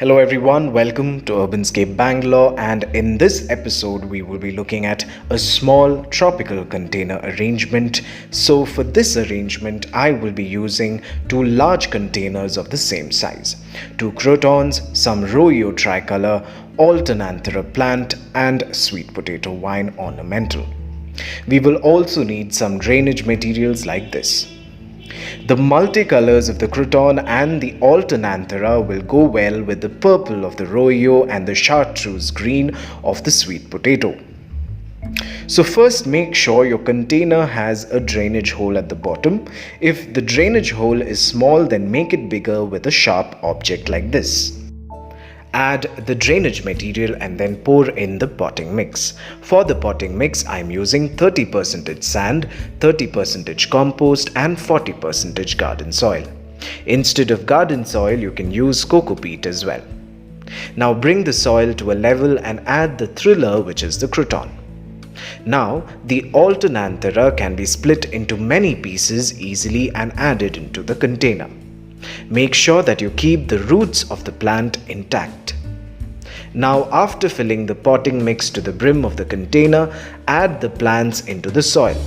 Hello everyone, welcome to Urbanscape Bangalore, and in this episode we will be looking at a small tropical container arrangement. So for this arrangement I will be using two large containers of the same size, two crotons, some rhoeo tricolor, alternanthera plant and sweet potato vine ornamental. We will also need some drainage materials like this. The multicolors of the croton and the alternanthera will go well with the purple of the rhoeo and the chartreuse green of the sweet potato. So first make sure your container has a drainage hole at the bottom. If the drainage hole is small, then make it bigger with a sharp object like this. Add the drainage material and then pour in the potting mix. For the potting mix, I am using 30% sand, 30% compost and 40% garden soil. Instead of garden soil, you can use coco peat as well. Now bring the soil to a level and add the thriller, which is the croton. Now the alternanthera can be split into many pieces easily and added into the container. Make sure that you keep the roots of the plant intact. Now after filling the potting mix to the brim of the container, add the plants into the soil.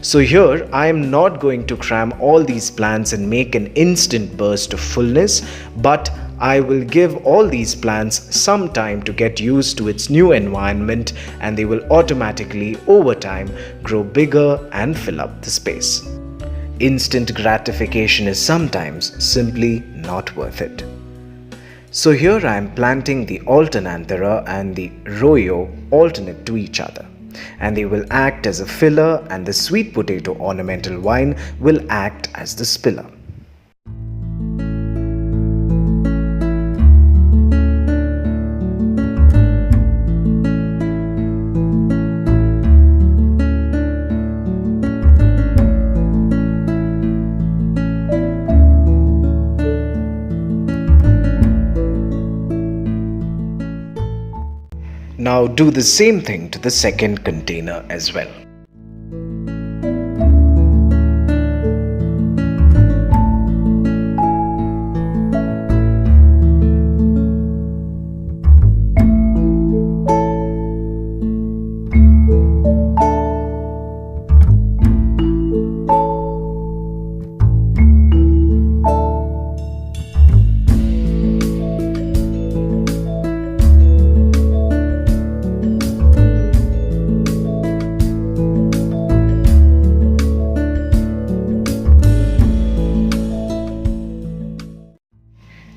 So here I am not going to cram all these plants and make an instant burst of fullness, but I will give all these plants some time to get used to its new environment, and they will automatically over time grow bigger and fill up the space. Instant gratification is sometimes simply not worth it. So here I am planting the alternanthera and the rhoeo alternate to each other, and they will act as a filler, and the sweet potato ornamental vine will act as the spiller. Now do the same thing to the second container as well.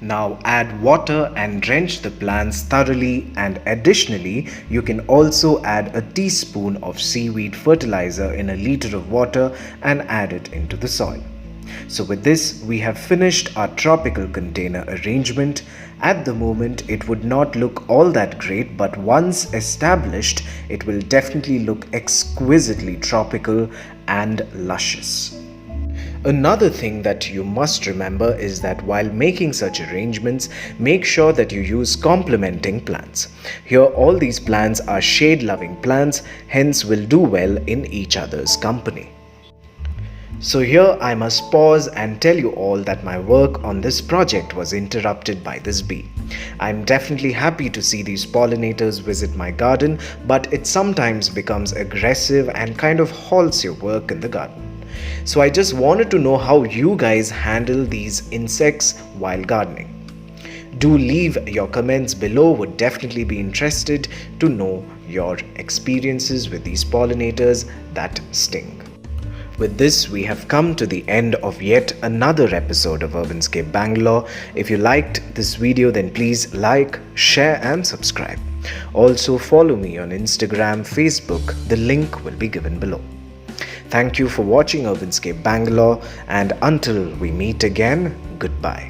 Now add water and drench the plants thoroughly, and additionally you can also add a teaspoon of seaweed fertilizer in a liter of water and add it into the soil. So with this we have finished our tropical container arrangement. At the moment it would not look all that great, but once established it will definitely look exquisitely tropical and luscious. Another thing that you must remember is that while making such arrangements, make sure that you use complementing plants. Here all these plants are shade-loving plants, hence will do well in each other's company. So here I must pause and tell you all that my work on this project was interrupted by this bee. I'm definitely happy to see these pollinators visit my garden, but it sometimes becomes aggressive and kind of halts your work in the garden. So I just wanted to know how you guys handle these insects while gardening. Do leave your comments below, would definitely be interested to know your experiences with these pollinators that sting. With this, we have come to the end of yet another episode of Urbanscape Bangalore. If you liked this video, then please like, share and subscribe. Also follow me on Instagram, Facebook. The link will be given below. Thank you for watching Urbanscape Bangalore, and until we meet again, goodbye.